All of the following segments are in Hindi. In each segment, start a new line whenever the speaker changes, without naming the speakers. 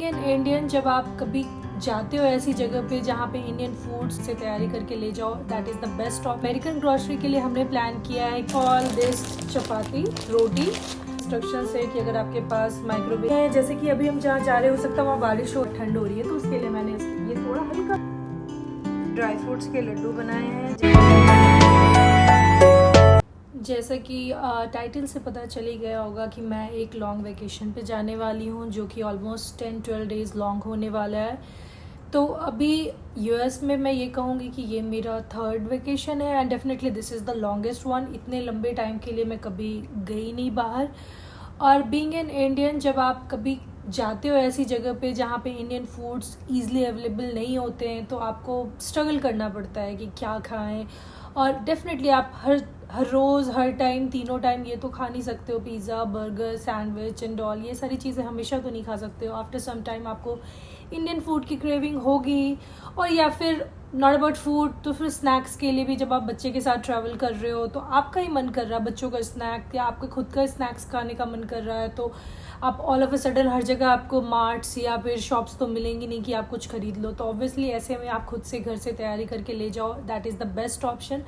बीइंग एन इंडियन, जब आप कभी जाते हो ऐसी जगह पे जहाँ पे इंडियन फूड से तैयारी करके ले जाओ, that is the best. Of American grocery के लिए हमने प्लान किया है all this chapati roti. Instruction है कि अगर आपके पास माइक्रोवेव है, जैसे कि अभी हम जहाँ जा रहे हो सकता है वहाँ बारिश हो, ठंड हो रही है, तो उसके लिए मैंने ये थोड़ा हल्का ड्राई फ्रूट्स के लड्डू बनाए हैं। जैसा कि टाइटल से पता चल ही गया होगा कि मैं एक लॉन्ग वेकेशन पे जाने वाली हूँ, जो कि ऑलमोस्ट 10-12 डेज़ लॉन्ग होने वाला है। तो अभी यूएस में मैं ये कहूँगी कि ये मेरा 3rd वेकेशन है and definitely this is the longest one. इतने लंबे टाइम के लिए मैं कभी गई नहीं बाहर। और बीइंग एन इंडियन, जब आप कभी जाते हो ऐसी जगह पे जहाँ पे इंडियन फूड्स ईज़िली अवेलेबल नहीं होते हैं, तो आपको स्ट्रगल करना पड़ता है कि क्या खाएं। और डेफिनेटली आप हर रोज़ हर टाइम तीनों टाइम ये तो खा नहीं सकते हो, pizza burger sandwich and all, ये सारी चीज़ें हमेशा तो नहीं खा सकते हो। आफ्टर सम टाइम आपको इंडियन फूड की क्रेविंग होगी। और या फिर नॉट अबाउट फूड, तो फिर स्नैक्स के लिए भी जब आप बच्चे के साथ ट्रैवल कर रहे हो तो आपका ही मन कर रहा है बच्चों का स्नैक, या आपका खुद का स्नैक्स खाने का मन कर रहा है, तो आप ऑल ऑफ अ सडन हर जगह आपको मार्ट्स या फिर शॉप्स तो मिलेंगी नहीं कि आप कुछ खरीद लो। तो ऑब्वियसली ऐसे में आप खुद से घर से तैयारी करके ले जाओ, that is the best option.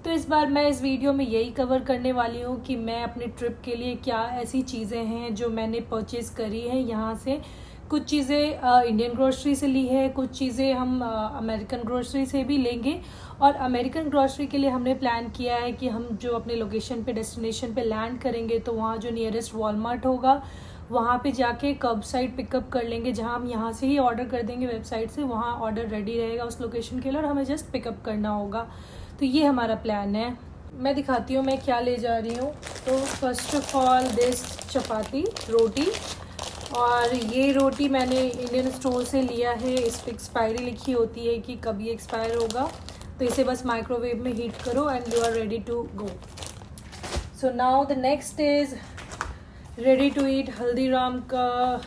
तो इस बार मैं इस वीडियो में यही कवर करने वाली हूँ कि मैं अपने ट्रिप के लिए क्या ऐसी चीज़ें हैं जो मैंने परचेज़ करी हैं यहाँ से। कुछ चीज़ें इंडियन ग्रोसरी से ली है, कुछ चीज़ें हम अमेरिकन ग्रोसरी से भी लेंगे। और अमेरिकन ग्रोसरी के लिए हमने प्लान किया है कि हम जो अपने लोकेशन पे डेस्टिनेशन पे लैंड करेंगे तो वहाँ जो नियरेस्ट वॉलमार्ट होगा वहाँ पे जाके कर्ब साइड पिकअप कर लेंगे, जहाँ हम यहाँ से ही ऑर्डर कर देंगे वेबसाइट से, वहाँ ऑर्डर रेडी रहेगा उस लोकेशन के लिए और हमें जस्ट पिकअप करना होगा। तो ये हमारा प्लान है। मैं दिखाती हूँ मैं क्या ले जा रही हूँ। तो फर्स्ट ऑफ ऑल दिस चपाती रोटी, और ये रोटी मैंने इंडियन स्टोर से लिया है। इस पर एक्सपायरी लिखी होती है कि कब ये एक्सपायर होगा, तो इसे बस माइक्रोवेव में हीट करो and you are ready to go. So now the next is ready to eat Haldiram का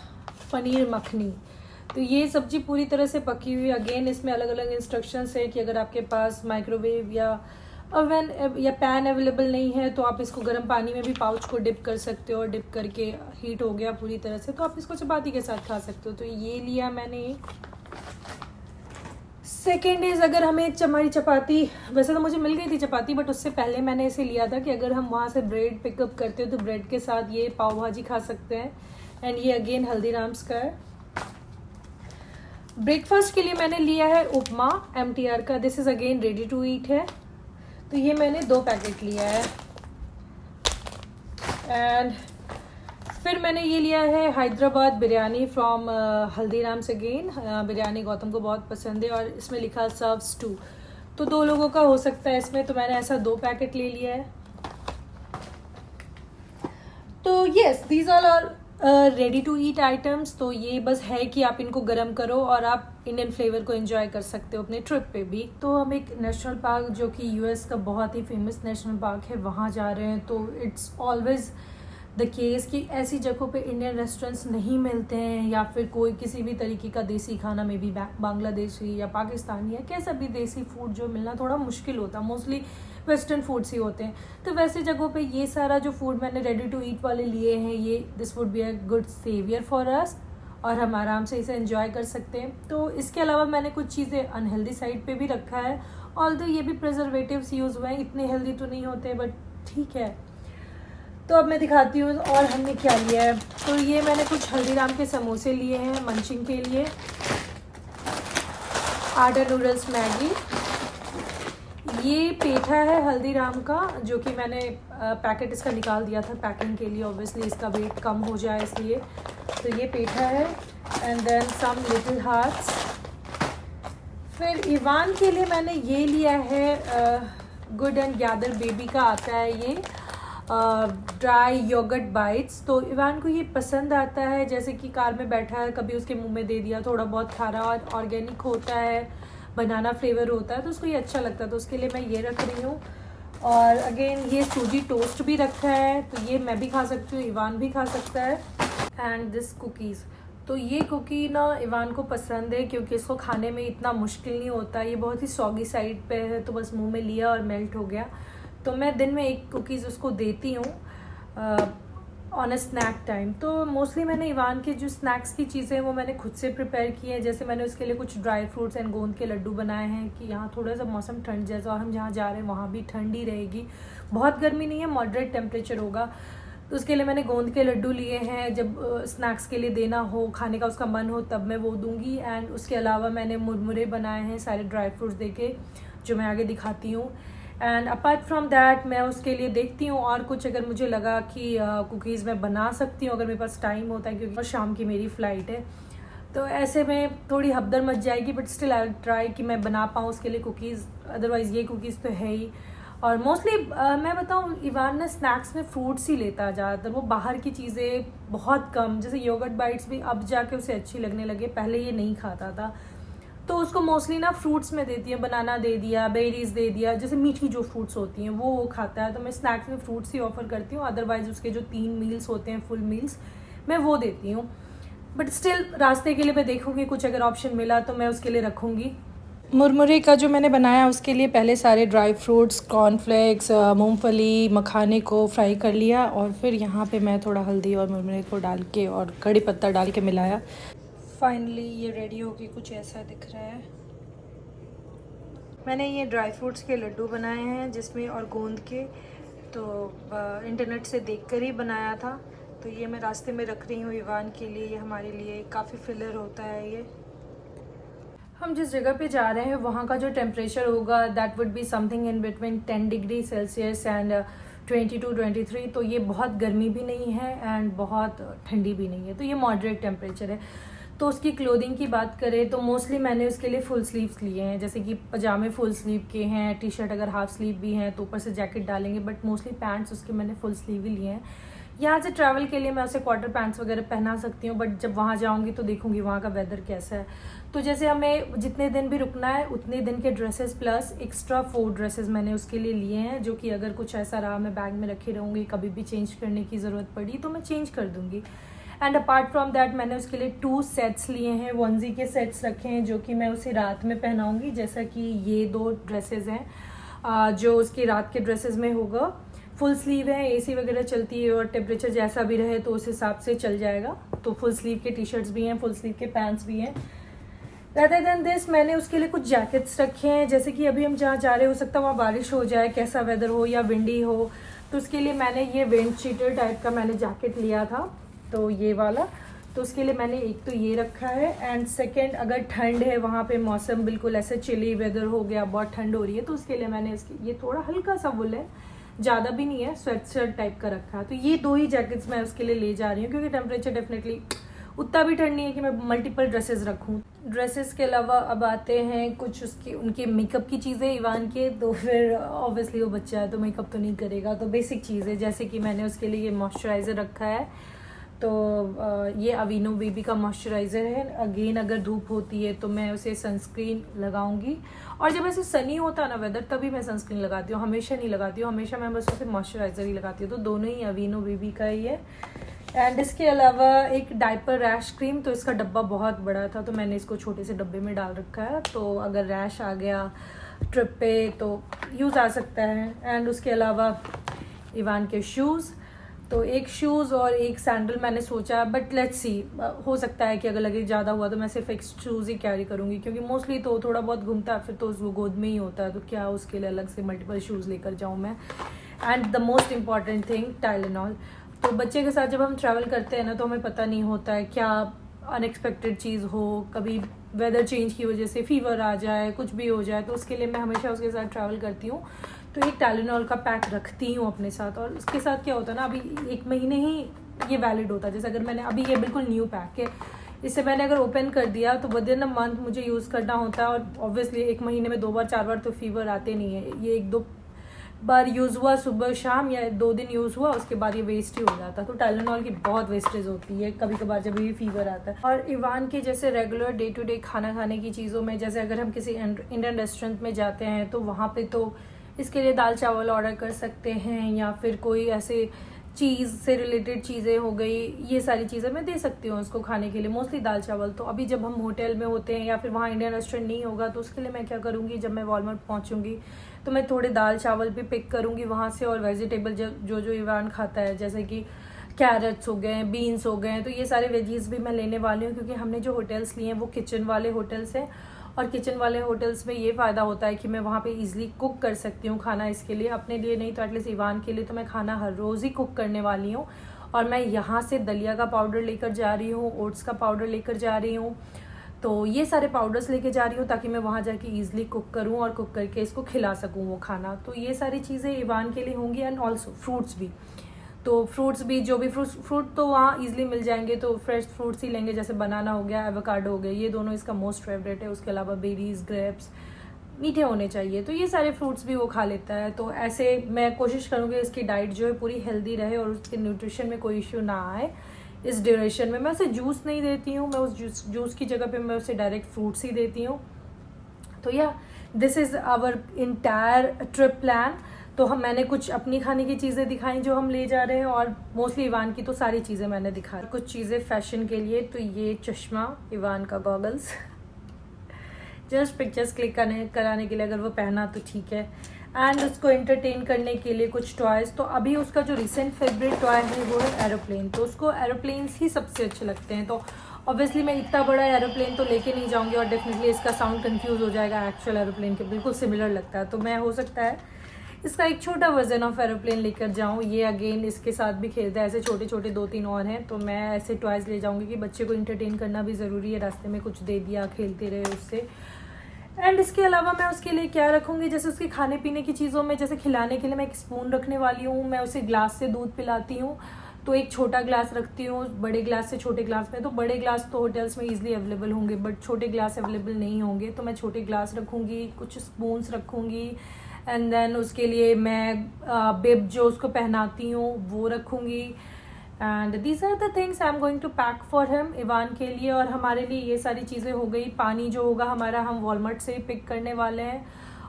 पनीर मखनी। तो ये सब्जी पूरी तरह से पकी हुई। अगेन इसमें अलग अलग इंस्ट्रक्शंस है कि अगर आपके पास माइक्रोवेव या ओवन या पैन अवेलेबल नहीं है तो आप इसको गर्म पानी में भी पाउच को डिप कर सकते हो, और डिप करके हीट हो गया पूरी तरह से तो आप इसको चपाती के साथ खा सकते हो। तो ये लिया मैंने। सेकेंड इज़, अगर हमें हमारी चपाती, वैसे तो मुझे मिल गई थी चपाती, बट उससे पहले मैंने इसे लिया था कि अगर हम वहाँ से ब्रेड पिकअप करते हो तो ब्रेड के साथ ये पाव भाजी खा सकते हैं। एंड ये अगेन हल्दीराम्स का है। ब्रेकफास्ट के लिए मैंने लिया है उपमा MTR का, this is again ready to eat है। तो ये मैंने 2 पैकेट लिया है। एंड फिर मैंने ये लिया है हैदराबाद बिरयानी फ्रॉम हल्दीराम्स अगेन। बिरयानी गौतम को बहुत पसंद है और इसमें लिखा सर्व्स 2, तो 2 लोगों का हो सकता है इसमें, तो मैंने ऐसा 2 पैकेट ले लिया है। तो yes, these all are ready to eat items. तो ये बस है कि आप इनको गर्म करो और आप इंडियन फ्लेवर को एंजॉय कर सकते हो अपने ट्रिप पे भी। तो हम एक नेशनल पार्क, जो कि यूएस का बहुत ही फेमस नेशनल पार्क है, वहाँ जा रहे हैं। तो इट्स ऑलवेज द केस कि ऐसी जगहों पे इंडियन रेस्टोरेंट्स नहीं मिलते हैं, या फिर कोई किसी भी तरीके का देसी खाना में भी बांग्लादेशी या पाकिस्तानी या कैसा भी देसी फूड जो मिलना थोड़ा मुश्किल होता है, मोस्टली वेस्टर्न फूड्स ही होते हैं। तो वैसे जगहों पे ये सारा जो फूड मैंने रेडी टू ईट वाले लिए हैं, ये this would be a good saviour for us, और हम आराम से इसे एंजॉय कर सकते हैं। तो इसके अलावा मैंने कुछ चीज़ें अनहेल्दी साइड पे भी रखा है, ऑल्दो ये भी प्रिजर्वेटिव्स यूज़ हुए हैं, इतने हेल्दी तो नहीं होते बट ठीक है। तो अब मैं दिखाती हूँ और हमने क्या लिया है। तो ये मैंने कुछ हल्दीराम के समोसे लिए हैं मंचिंग के लिए, आटा नूडल्स मैगी, ये पेठा है हल्दीराम का, जो कि मैंने पैकेट इसका निकाल दिया था पैकिंग के लिए, ऑब्वियसली इसका वेट कम हो जाए इसलिए। तो ये पेठा है and then some little hearts. फिर इवान के लिए मैंने ये लिया है गुड एंड गैदर बेबी का आता है ये ड्राई योगर्ट बाइट्स। तो इवान को ये पसंद आता है, जैसे कि कार में बैठा है कभी उसके मुंह में दे दिया, थोड़ा बहुत खा रहा, और ऑर्गेनिक होता है, बनाना फ्लेवर होता है, तो उसको ये अच्छा लगता है, तो उसके लिए मैं ये रख रही हूँ। और अगेन ये सूजी टोस्ट भी रखा है, तो ये मैं भी खा सकती हूँ, इवान भी खा सकता है। एंड दिस कुकीज़, तो ये कुकी ना इवान को पसंद है क्योंकि इसको खाने में इतना मुश्किल नहीं होता, ये बहुत ही सॉगी साइड पे है, तो बस मुंह में लिया और मेल्ट हो गया। तो मैं दिन में 1 कुकीज़ उसको देती हूँ। On a snack time. तो मोस्टली मैंने इवान के जो स्नैक्स की चीज़ें हैं वो मैंने खुद से प्रिपेयर की हैं। जैसे मैंने उसके लिए कुछ ड्राई फ्रूट्स एंड गोंद के लड्डू बनाए हैं कि यहाँ थोड़ा सा मौसम ठंड जैसा, और हम जहाँ जा रहे हैं वहाँ भी ठंड ही रहेगी, बहुत गर्मी नहीं है, मॉडरेट टेम्परेचर होगा। तो उसके लिए मैंने गोंद के लड्डू लिए हैं, जब स्नैक्स के लिए देना हो, खाने का उसका मन हो तब मैं वो दूंगी। एंड उसके अलावा मैंने मुरमुरे बनाए हैं सारे ड्राई फ्रूट्स देके, जो मैं आगे दिखाती हूँ। एंड अपार्ट फ्रॉम दैट मैं उसके लिए देखती हूँ और कुछ अगर मुझे लगा कि कुकीज़ मैं बना सकती हूँ अगर मेरे पास टाइम होता है, क्योंकि शाम की मेरी फ़्लाइट है। तो ऐसे में थोड़ी हफ्दर मच जाएगी, बट स्टिल आई ट्राई कि मैं बना पाऊँ उसके लिए कुकीज़। अदरवाइज़ ये कुकीज़ तो है ही। और मोस्टली मैं बताऊँ, इवान ना स्नैक्स में फ्रूट्स ही लेता है ज़्यादातर, वो बाहर की चीज़ें बहुत कम, जैसे योगर्ट बाइट्स भी अब जाके उसे अच्छी लगने लगे, पहले ये नहीं खाता था। तो उसको मोस्टली ना फ्रूट्स में देती है, बनाना दे दिया, बेरीज दे दिया, जैसे मीठी जो फ्रूट्स होती हैं वो खाता है। तो मैं स्नैक्स में फ्रूट्स ही ऑफर करती हूँ, अदरवाइज उसके जो 3 मील्स होते हैं फुल मील्स मैं वो देती हूँ। बट स्टिल रास्ते के लिए मैं देखूँगी, कुछ अगर ऑप्शन मिला तो मैं उसके लिए रखूँगी। मुरमुरे का जो मैंने बनाया उसके लिए पहले सारे ड्राई फ्रूट्स, कॉर्नफ्लेक्स, मूंगफली, मखाने को फ्राई कर लिया, और फिर यहाँ पे मैं थोड़ा हल्दी और मुरमुरे को डाल के और कड़ी पत्ता डाल के मिलाया। फाइनली ये रेडी होके कुछ ऐसा दिख रहा है। मैंने ये ड्राई फ्रूट्स के लड्डू बनाए हैं जिसमें, और गोंद के, तो इंटरनेट से देखकर ही बनाया था। तो ये मैं रास्ते में रख रही हूँ इवान के लिए, ये हमारे लिए काफ़ी फिलर होता है। ये हम जिस जगह पे जा रहे हैं वहाँ का जो टेम्परेचर होगा that would be something in between 10 degree Celsius and 22 to 23। तो ये बहुत गर्मी भी नहीं है एंड बहुत ठंडी भी नहीं है, तो ये मॉडरेट टेम्परेचर है। तो उसकी क्लोथिंग की बात करें तो मोस्टली मैंने उसके लिए फुल स्लीव्स लिए हैं, जैसे कि पजामे फुल स्लीव के हैं, टी शर्ट अगर हाफ स्लीव भी हैं तो ऊपर से जैकेट डालेंगे, बट मोस्टली पैंट्स उसके मैंने फुल स्लीव ही लिए हैं। यहाँ से ट्रैवल के लिए मैं उसे क्वार्टर पैंट्स वगैरह पहना सकती हूँ, बट जब वहाँ जाऊँगी तो देखूँगी वहाँ का वेदर कैसा है। तो जैसे हमें जितने दिन भी रुकना है उतने दिन के ड्रेसेस प्लस एक्स्ट्रा 4 ड्रेसेस मैंने उसके लिए लिए हैं, जो कि अगर कुछ ऐसा रहा मैं बैग में रखे रहूँगी, कभी भी चेंज करने की ज़रूरत पड़ी तो मैं चेंज कर दूँगी। एंड अपार्ट फ्रॉम दैट मैंने उसके लिए 2 सेट्स लिए हैं, वनजी के सेट्स रखे हैं, जो कि मैं उसे रात में पहनाऊँगी, जैसा कि ये 2 ड्रेसेस हैं जो उसकी रात के ड्रेसेस में होगा। फुल स्लीव है, एसी वगैरह चलती है और टेम्परेचर जैसा भी रहे तो उस हिसाब से चल जाएगा। तो फुल स्लीव के टी शर्ट्स भी हैं, फुल स्लीव के पैंट्स भी हैं। रादर देन दिस मैंने उसके लिए कुछ जैकेट्स रखे हैं, जैसे कि अभी हम जहाँ जा रहे हो सकता है वहाँ बारिश हो जाए, कैसा वेदर हो या विंडी हो, तो उसके लिए मैंने ये विंड चीटर टाइप का मैंने जैकेट लिया था, तो ये वाला। तो उसके लिए मैंने एक तो ये रखा है, एंड सेकेंड अगर ठंड है वहाँ पे, मौसम बिल्कुल ऐसे चिली वेदर हो गया, बहुत ठंड हो रही है, तो उसके लिए मैंने इसकी ये थोड़ा हल्का सा वुल है, ज़्यादा भी नहीं है, स्वेट शर्ट टाइप का रखा है। तो ये 2 ही जैकेट्स मैं उसके लिए ले जा रही हूँ, क्योंकि टेम्परेचर डेफिनेटली उतना भी ठंड नहीं है कि मैं मल्टीपल ड्रेसेस रखूँ। ड्रेसेस के अलावा अब आते हैं कुछ उसके उनके मेकअप की चीज़ें इवान के। तो फिर ऑब्वियसली वो बच्चा है तो मेकअप तो नहीं करेगा, तो बेसिक चीज़ें जैसे कि मैंने उसके लिए ये मॉइस्चराइज़र रखा है, तो ये अवीनो बेबी का मॉइस्चराइज़र है। अगेन अगर धूप होती है तो मैं उसे सनस्क्रीन लगाऊंगी, और जब ऐसे सनी होता है ना वेदर तभी मैं सनस्क्रीन लगाती हूँ, हमेशा नहीं लगाती हूँ, हमेशा मैं बस उसे मॉइस्चराइज़र ही लगाती हूँ। तो दोनों ही अवीनो बेबी का ही है। एंड इसके अलावा एक डायपर रैश क्रीम, तो इसका डब्बा बहुत बड़ा था तो मैंने इसको छोटे से डब्बे में डाल रखा है, तो अगर रैश आ गया ट्रिप पे तो यूज़ आ सकता है। एंड उसके अलावा इवान के शूज़, तो एक शूज़ और एक सैंडल मैंने सोचा, बट लेट्स सी, हो सकता है कि अगर लगे ज़्यादा हुआ तो मैं सिर्फ एक शूज़ ही कैरी करूँगी, क्योंकि मोस्टली तो थोड़ा बहुत घूमता है फिर तो वो गोद में ही होता है, तो क्या उसके लिए अलग से मल्टीपल शूज़ लेकर जाऊँ मैं। And the most important thing, Tylenol. तो बच्चे के साथ जब हम ट्रैवल करते हैं ना तो हमें पता नहीं होता है क्या अनएक्सपेक्टेड चीज़ हो, कभी वेदर चेंज की वजह से फीवर आ जाए, कुछ भी हो जाए, तो उसके लिए मैं हमेशा उसके साथ ट्रैवल करती हूँ, तो एक टाइलेनॉल का पैक रखती हूँ अपने साथ। और उसके साथ क्या होता है ना, अभी 1 महीने ही ये वैलिड होता है, जैसे अगर मैंने अभी ये बिल्कुल न्यू पैक है, इससे मैंने अगर ओपन कर दिया तो विद इन अ मंथ मुझे यूज़ करना होता है, और ऑब्वियसली 1 महीने में 2 बार 4 बार तो फीवर आते नहीं है, ये 1-2 बार यूज़ हुआ सुबह शाम या 2 दिन यूज़ हुआ उसके बाद ये वेस्ट ही हो जाता है। तो टाइलेनॉल की बहुत वेस्टेज होती है कभी कभार जब भी फीवर आता है। और इवान के जैसे रेगुलर डे टू डे खाना खाने की चीज़ों में, जैसे अगर हम किसी इंडियन रेस्टोरेंट में जाते हैं तो वहाँ पे तो इसके लिए दाल चावल ऑर्डर कर सकते हैं, या फिर कोई ऐसे चीज़ से रिलेटेड चीज़ें हो गई, ये सारी चीज़ें मैं दे सकती हूँ उसको खाने के लिए, मोस्टली दाल चावल। तो अभी जब हम होटल में होते हैं या फिर वहाँ इंडियन रेस्टोरेंट नहीं होगा तो उसके लिए मैं क्या करूँगी, जब मैं वॉलमार्ट पहुँचूँगी तो मैं थोड़े दाल चावल भी पिक करूँगी वहाँ से, और वेजिटेबल जो जो इवान खाता है, जैसे कि कैरेट्स हो गए, बीन्स हो गए, तो ये सारे वेजीज भी मैं लेने वाली हूँ, क्योंकि हमने जो होटल्स लिए हैं वो किचन वाले होटल्स हैं, और किचन वाले होटल्स में ये फ़ायदा होता है कि मैं वहाँ पे इजीली कुक कर सकती हूँ खाना, इसके लिए अपने लिए नहीं तो एटलीस्ट इवान के लिए तो मैं खाना हर रोज़ ही कुक करने वाली हूँ। और मैं यहाँ से दलिया का पाउडर लेकर जा रही हूँ, ओट्स का पाउडर लेकर जा रही हूँ, तो ये सारे पाउडर्स लेके जा रही हूँ ताकि मैं वहाँ जाके ईजिली कुक करूँ और कुक करके इसको खिला सकूँ वो खाना। तो ये सारी चीज़ें इवान के लिए होंगी, एंड ऑल्सो फ्रूट्स भी। तो फ्रूट्स भी, जो भी फ्रूट तो वहाँ इजीली मिल जाएंगे, तो फ्रेश फ्रूट्स ही लेंगे, जैसे बनाना हो गया, एवोकाडो हो गया, ये दोनों इसका मोस्ट फेवरेट है। उसके अलावा बेरीज, ग्रेप्स मीठे होने चाहिए, तो ये सारे फ्रूट्स भी वो खा लेता है। तो ऐसे मैं कोशिश करूँगी इसकी डाइट जो है पूरी हेल्दी रहे और उसके न्यूट्रिशन में कोई इश्यू ना आए। इस ड्यूरेशन में मैं उसे जूस नहीं देती हूँ, मैं उस जूस की जगह पे मैं उसे डायरेक्ट फ्रूट्स ही देती हूँ। तो या this is our entire trip plan. तो मैंने कुछ अपनी खाने की चीज़ें दिखाई जो हम ले जा रहे हैं, और मोस्टली इवान की तो सारी चीज़ें मैंने दिखाई। कुछ चीज़ें फैशन के लिए, तो ये चश्मा, इवान का गॉगल्स, जस्ट पिक्चर्स क्लिक कराने के लिए, अगर वो पहना तो ठीक है। एंड उसको एंटरटेन करने के लिए कुछ टॉयज़। तो अभी उसका जो रिसेंट फेवरेट टॉय है वो है एरोप्लेन, तो उसको एरोप्लेन्स ही सबसे अच्छे लगते हैं। तो ऑब्वियसली मैं इतना बड़ा एरोप्लेन तो लेके नहीं जाऊंगी, और डेफिनेटली इसका साउंड कंफ्यूज हो जाएगा एक्चुअल एरोप्लेन के, बिल्कुल सिमिलर लगता है। तो मैं हो सकता है इसका एक छोटा वर्जन ऑफ एरोप्लेन लेकर जाऊँ। ये अगेन इसके साथ भी खेलता है, ऐसे छोटे छोटे 2-3 और हैं, तो मैं ऐसे टॉयज़ ले जाऊँगी कि बच्चे को इंटरटेन करना भी ज़रूरी है, रास्ते में कुछ दे दिया, खेलते रहे उससे। एंड इसके अलावा मैं उसके लिए क्या रखूँगी, जैसे उसके खाने पीने की चीज़ों में, जैसे खिलाने के लिए मैं एक स्पून रखने वाली हूँ। मैं उसे ग्लास से दूध पिलाती हूँ, तो एक छोटा ग्लास रखती हूँ, बड़े ग्लास से छोटे ग्लास में। तो बड़े ग्लास तो होटल्स में इजीली अवेलेबल होंगे, बट छोटे ग्लास अवेलेबल नहीं होंगे, तो मैं छोटे ग्लास रखूँगी, कुछ स्पून्स रखूँगी। एंड देन उसके लिए मैं बिब जो उसको पहनाती हूँ वो रखूँगी। And these are the things I am going to pack for him, Ivaan के लिए। और हमारे लिए ये सारी चीज़ें हो गई। पानी जो होगा हमारा, हम वॉलमार्ट से ही पिक करने वाले हैं,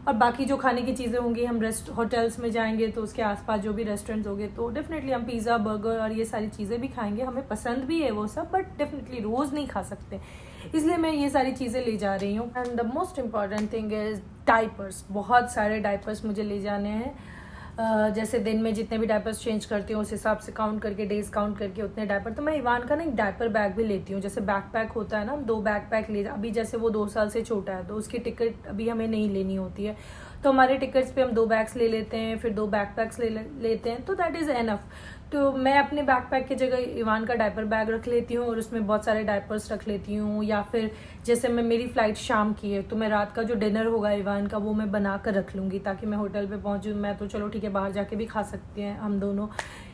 और बाकी जो खाने की चीज़ें होंगी, हम होटल्स में जाएंगे तो उसके आसपास जो भी रेस्टोरेंट्स होंगे, तो डेफिनेटली हम पिज़्ज़ा, बर्गर और ये सारी चीज़ें भी खाएंगे। हमें पसंद भी है वो सब, बट डेफिनेटली रोज़ नहीं खा सकते, इसलिए मैं ये सारी चीज़ें ले जा रही हूँ। And the most important thing is diapers. बहुत सारे डाइपर्स मुझे ले जाने हैं। जैसे दिन में जितने भी डायपर्स चेंज करती हूँ उस हिसाब से काउंट करके, डेज काउंट करके उतने डायपर। तो मैं इवान का ना एक डायपर बैग भी लेती हूँ, जैसे बैकपैक होता है ना, 2 बैकपैक ले। अभी जैसे वो 2 साल से छोटा है, तो उसकी टिकट अभी हमें नहीं लेनी होती है, तो हमारे टिकट्स पे हम 2 बैग्स ले लेते हैं, फिर 2 बैकपैक्स लेते हैं, तो दैट इज़ एनफ। तो मैं अपने बैकपैक की जगह इवान का डायपर बैग रख लेती हूँ, और उसमें बहुत सारे डायपर्स रख लेती हूँ। या फिर जैसे मेरी फ़्लाइट शाम की है, तो मैं रात का जो डिनर होगा इवान का, वो मैं बना कर रख लूँगी, ताकि मैं होटल पे पहुँचूँ। मैं तो चलो ठीक है, बाहर जाके भी खा सकते हैं हम दोनों।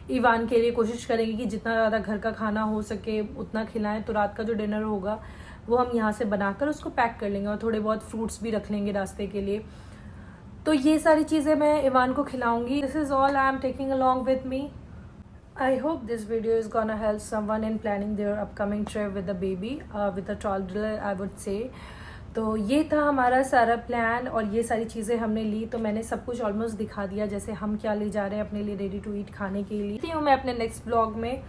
इवान के लिए कोशिश करेंगे कि जितना ज़्यादा घर का खाना हो सके उतना खिलाएं। तो रात का जो डिनर होगा वो हम यहाँ से बनाकर उसको पैक कर लेंगे, और थोड़े बहुत फ्रूट्स भी रख लेंगे रास्ते के लिए। तो ये सारी चीज़ें मैं इवान को खिलाऊंगी। This is all I am taking along with me. I hope this video is gonna help someone in planning their upcoming trip with the baby, with a toddler I would say. तो ये था हमारा सारा प्लान, और ये सारी चीज़ें हमने ली। तो मैंने सब कुछ ऑलमोस्ट दिखा दिया, जैसे हम क्या ले जा रहे हैं अपने लिए रेडी टू ईट खाने के लिए। तो मैं अपने नेक्स्ट ब्लॉग में,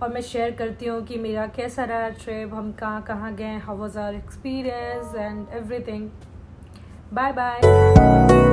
और मैं शेयर करती हूँ कि मेरा कैसा रहा ट्रिप, हम कहाँ कहाँ गए, how was our experience and everything. Bye bye.